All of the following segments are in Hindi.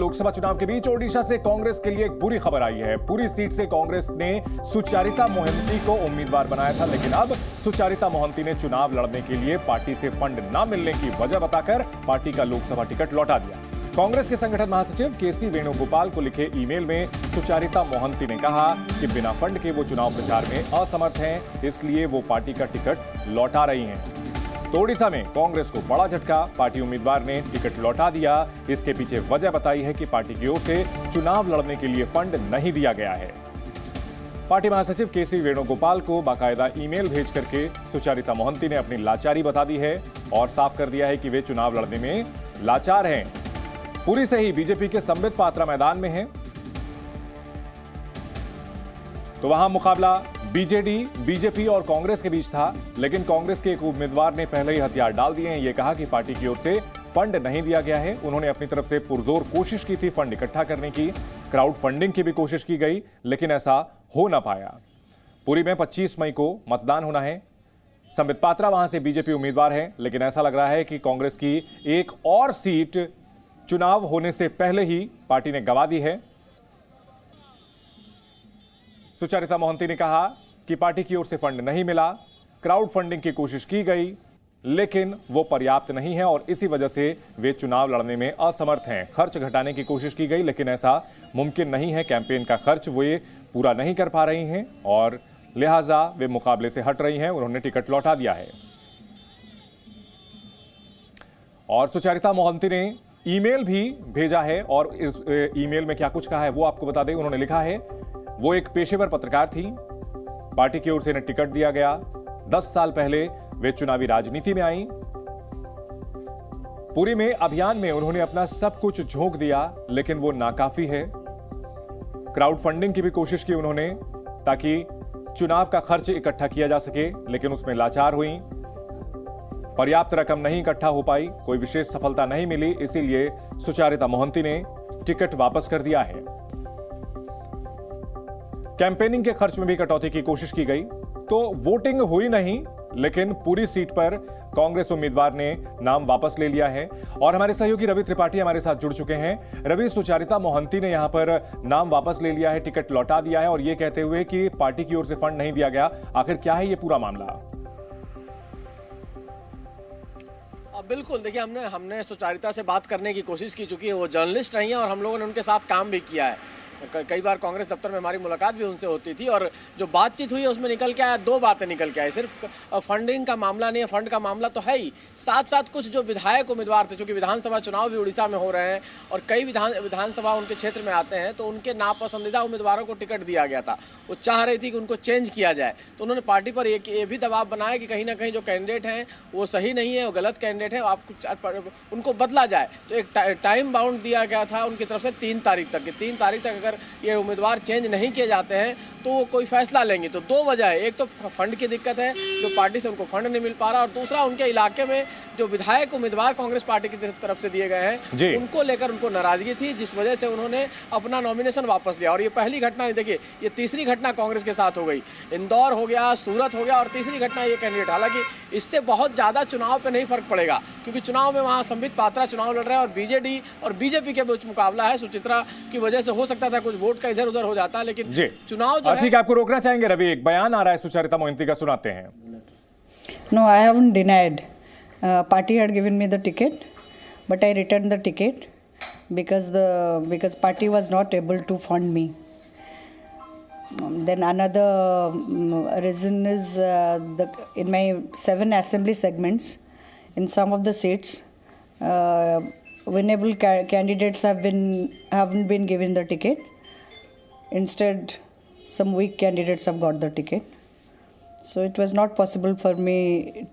लोकसभा चुनाव के बीच ओडिशा से कांग्रेस के लिए एक बुरी खबर आई है। पूरी सीट से कांग्रेस ने सुचारिता मोहंती को उम्मीदवार बनाया था, लेकिन अब सुचारिता मोहंती ने चुनाव लड़ने के लिए पार्टी से फंड न मिलने की वजह बताकर पार्टी का लोकसभा टिकट लौटा दिया। कांग्रेस के संगठन महासचिव केसी वेणुगोपाल को लिखे ईमेल में सुचारिता मोहंती ने कहा कि बिना फंड के वो चुनाव प्रचार में असमर्थ हैं, इसलिए वो पार्टी का टिकट लौटा रही हैं। तो ओडिशा में कांग्रेस को बड़ा झटका, पार्टी उम्मीदवार ने टिकट लौटा दिया। इसके पीछे वजह बताई है कि पार्टी की ओर से चुनाव लड़ने के लिए फंड नहीं दिया गया है। पार्टी महासचिव केसी वेणुगोपाल को बाकायदा ईमेल भेज करके सुचारिता मोहंती ने अपनी लाचारी बता दी है और साफ कर दिया है कि वे चुनाव लड़ने में लाचार हैं। पूरी से ही बीजेपी के संबित पात्रा मैदान में हैं, तो वहां मुकाबला बीजेपी और कांग्रेस के बीच था, लेकिन कांग्रेस के एक उम्मीदवार ने पहले ही हथियार डाल दिए हैं। यह कहा कि पार्टी की ओर से फंड नहीं दिया गया है। उन्होंने अपनी तरफ से पुरजोर कोशिश की थी फंड इकट्ठा करने की, क्राउड फंडिंग की भी कोशिश की गई, लेकिन ऐसा हो ना पाया। पुरी में 25 मई को मतदान होना है। संबित पात्रा वहां से बीजेपी उम्मीदवार है, लेकिन ऐसा लग रहा है कि कांग्रेस की एक और सीट चुनाव होने से पहले ही पार्टी ने गंवा दी है। सुचारिता मोहंती ने कहा कि पार्टी की ओर से फंड नहीं मिला, क्राउड फंडिंग की कोशिश की गई, लेकिन वो पर्याप्त नहीं है और इसी वजह से वे चुनाव लड़ने में असमर्थ हैं। खर्च घटाने की कोशिश की गई, लेकिन ऐसा मुमकिन नहीं है। कैंपेन का खर्च वे पूरा नहीं कर पा रही हैं और लिहाजा वे मुकाबले से हट रही हैं। उन्होंने टिकट लौटा दिया है। और सुचारिता मोहंती ने ईमेल भी भेजा है और इस ईमेल में क्या कुछ कहा है वो आपको बता दें। उन्होंने लिखा है, वो एक पेशेवर पत्रकार थी, पार्टी की ओर से इन्हें टिकट दिया गया। 10 साल पहले वे चुनावी राजनीति में आई। पुरी में अभियान में उन्होंने अपना सब कुछ झोंक दिया, लेकिन वो नाकाफी है। क्राउड फंडिंग की भी कोशिश की उन्होंने ताकि चुनाव का खर्च इकट्ठा किया जा सके, लेकिन उसमें लाचार हुई। पर्याप्त रकम नहीं इकट्ठा हो पाई, कोई विशेष सफलता नहीं मिली, इसीलिए सुचारिता मोहंती ने टिकट वापस कर दिया है। कैंपेनिंग के खर्च में भी कटौती की कोशिश की गई, तो वोटिंग हुई नहीं, लेकिन पूरी सीट पर कांग्रेस उम्मीदवार ने नाम वापस ले लिया है। और हमारे सहयोगी रवि त्रिपाठी हमारे साथ जुड़ चुके हैं। रवि, सुचारिता मोहंती ने यहां पर नाम वापस ले लिया है, टिकट लौटा दिया है और यह कहते हुए कि पार्टी की ओर से फंड नहीं दिया गया। आखिर क्या है ये पूरा मामला? बिल्कुल, देखिए हमने सुचारिता से बात करने की कोशिश की, चूंकि वो जर्नलिस्ट रही हैं और हम लोगों ने उनके साथ काम भी किया है। कई बार कांग्रेस दफ्तर में हमारी मुलाकात भी उनसे होती थी और जो बातचीत हुई है उसमें निकल के आया, 2 बातें निकल के आई। सिर्फ फंडिंग का मामला नहीं है, फंड का मामला तो है ही, साथ साथ कुछ जो विधायक उम्मीदवार थे, क्योंकि विधानसभा चुनाव भी उड़ीसा में हो रहे हैं और कई विधानसभा उनके क्षेत्र में आते हैं, तो उनके नापसंदीदा उम्मीदवारों को टिकट दिया गया था। वो चाह रही थी कि उनको चेंज किया जाए, तो उन्होंने पार्टी पर ये भी दबाव बनाया कि कहीं ना कहीं जो कैंडिडेट हैं वो सही नहीं है, वो गलत कैंडिडेट है, आप उनको बदला जाए। तो एक टाइम बाउंड दिया गया था उनकी तरफ से 3 तारीख तक। 3 तारीख तक अगर ये उम्मीदवार चेंज नहीं किए जाते हैं तो वो कोई फैसला लेंगे। तो 2 वजह है, एक तो फंड की दिक्कत है, जो पार्टी से उनको फंड नहीं मिल पा रहा, और दूसरा उनके इलाके में जो विधायक उम्मीदवार कांग्रेस पार्टी की तरफ से दिए गए हैं उनको लेकर उनको नाराजगी थी, जिस वजह से उन्होंने अपना नॉमिनेशन वापस लिया। और ये पहली घटना नहीं, देखिए ये तीसरी घटना कांग्रेस के साथ हो गई। इंदौर हो गया, सूरत हो गया और तीसरी घटना ये कैंडिडेट। हालांकि इससे बहुत ज्यादा चुनाव पे नहीं फर्क पड़ेगा, क्योंकि चुनाव में वहां संबित पात्रा चुनाव लड़ रहे हैं और बीजेडी और बीजेपी के बीच मुकाबला है। सुचित्रा की वजह से हो सकता था कुछ वोट का इधर उधर हो जाता, लेकिन चुनाव जो है। ठीक है, आपको रोकना चाहेंगे रवि, एक बयान आ रहा है सुचारिता मोहंती का, सुनाते हैं। No, I haven't denied. Party had given me the ticket, but I returned the ticket because party was not able to fund me. Then another reason is in my 7 assembly segments, in some of the seats, winnable candidates haven't been given the ticket. Instead, some weak candidates have got the ticket. So it was not possible for me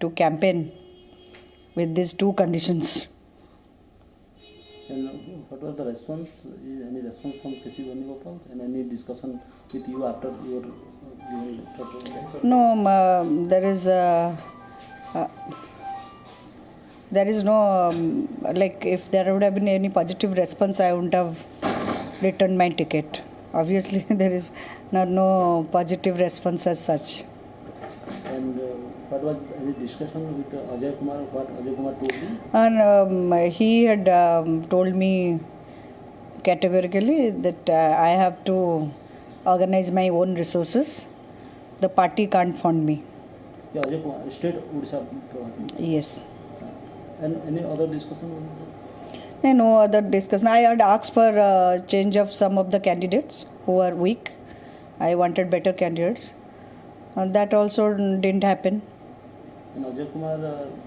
to campaign with these 2 conditions. And what was the response? Any response from K.C. Venugopal and any discussion with you after your giving? No, there is no like if there would have been any positive response, I wouldn't have returned my ticket. Obviously, there is no positive response as such. And what was any discussion with Ajay Kumar? What Ajay Kumar told you? And he had told me categorically that I have to organize my own resources. The party can't fund me. Yeah, Ajay Kumar, state Odisha. Yes. And any other discussion? No other discussion. I had asked for change of some of the candidates who are weak. I wanted better candidates. That also didn't happen. And Ajay Kumar,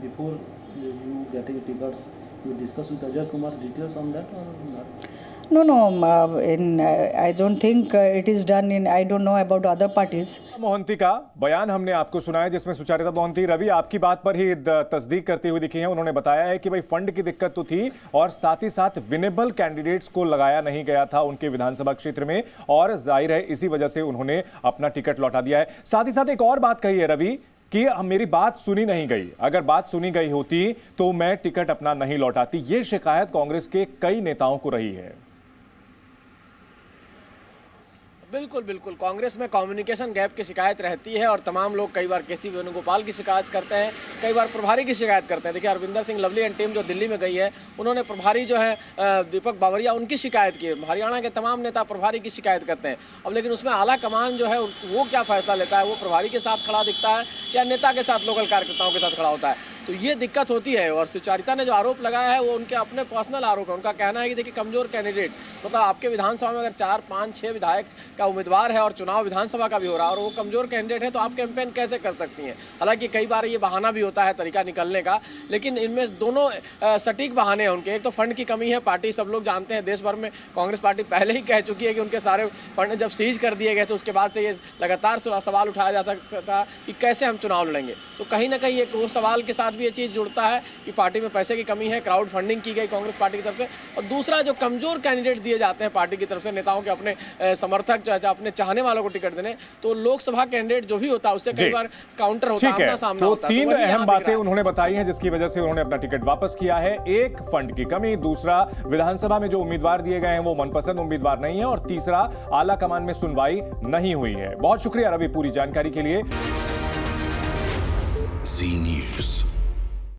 before you getting tickets, you discuss with Ajay Kumar details on that or not? No. I don't think it is done in. I don't know about other parties. Mohanty का बयान हमने आपको सुनाया जिसमें सुचारिता मोहंती रवि आपकी बात पर ही तस्दीक करती हुई दिखी हैं। उन्होंने बताया है कि भाई फंड की दिक्कत तो थी और साथ ही साथ विनेबल कैंडिडेट्स को लगाया नहीं गया था उनके विधानसभा क्षेत्र में और जाहिर है इसी वजह से उन्होंने अपना टिकट लौटा दिया है। साथ ही साथ एक और बात कही है रवि कि मेरी बात सुनी नहीं गई, अगर बात सुनी गई होती तो मैं टिकट अपना नहीं लौटाती। ये शिकायत कांग्रेस के कई नेताओं को रही है। बिल्कुल कांग्रेस में कम्युनिकेशन गैप की शिकायत रहती है और तमाम लोग कई बार केसी वेणुगोपाल की शिकायत करते हैं, कई बार प्रभारी की शिकायत करते हैं। देखिए अरविंदर सिंह लवली एंड टीम जो दिल्ली में गई है उन्होंने प्रभारी जो है दीपक बावरिया उनकी शिकायत की। हरियाणा के तमाम नेता प्रभारी की शिकायत करते हैं। अब लेकिन उसमें आला कमान जो है वो क्या फैसला लेता है, वो प्रभारी के साथ खड़ा दिखता है या नेता के साथ, लोकल कार्यकर्ताओं के साथ खड़ा होता है, तो ये दिक्कत होती है। और सुचारिता ने जो आरोप लगाया है वो उनके अपने पर्सनल आरोप है। उनका कहना है कि देखिए कमजोर कैंडिडेट, मतलब आपके विधानसभा में अगर 4, 5, 6 विधायक का उम्मीदवार है और चुनाव विधानसभा का भी हो रहा है और वो कमजोर कैंडिडेट है तो आप कैंपेन कैसे कर सकती हैं। हालांकि कई बार ये बहाना भी होता है तरीका निकलने का, लेकिन इनमें दोनों सटीक बहाने हैं उनके। एक तो फंड की कमी है, पार्टी सब लोग जानते हैं, देश भर में कांग्रेस पार्टी पहले ही कह चुकी है कि उनके सारे फंड जब सीज कर दिए गए तो उसके बाद से ये लगातार सवाल उठाया जाता था कि कैसे हम चुनाव लड़ेंगे। तो कहीं ना कहीं एक वो सवाल के साथ भी ये चीज़ जुड़ता है कि पार्टी में पैसे की कमी है, क्राउड फंडिंग की गई कांग्रेस पार्टी की तरफ से, और दूसरा जो कमजोर कैंडिडेट दिए जाते हैं पार्टी की तरफ से, नेताओं के अपने समर्थक जो है अपने चाहने वालों को टिकट देने, तो लोकसभा कैंडिडेट जो भी होता है उससे कई बार काउंटर होता है, सामना होता है। तीन अहम बातें उन्होंने बताई हैं जिसकी वजह से उन्होंने अपना टिकट वापस किया है। एक, फंड की कमी, दूसरा, विधानसभा में जो उम्मीदवार दिए गए हैं वो मनपसंद उम्मीदवार नहीं है, और तीसरा, आला कमान में सुनवाई नहीं हुई है। बहुत शुक्रिया रवि पूरी जानकारी के लिए। जी न्यूज़।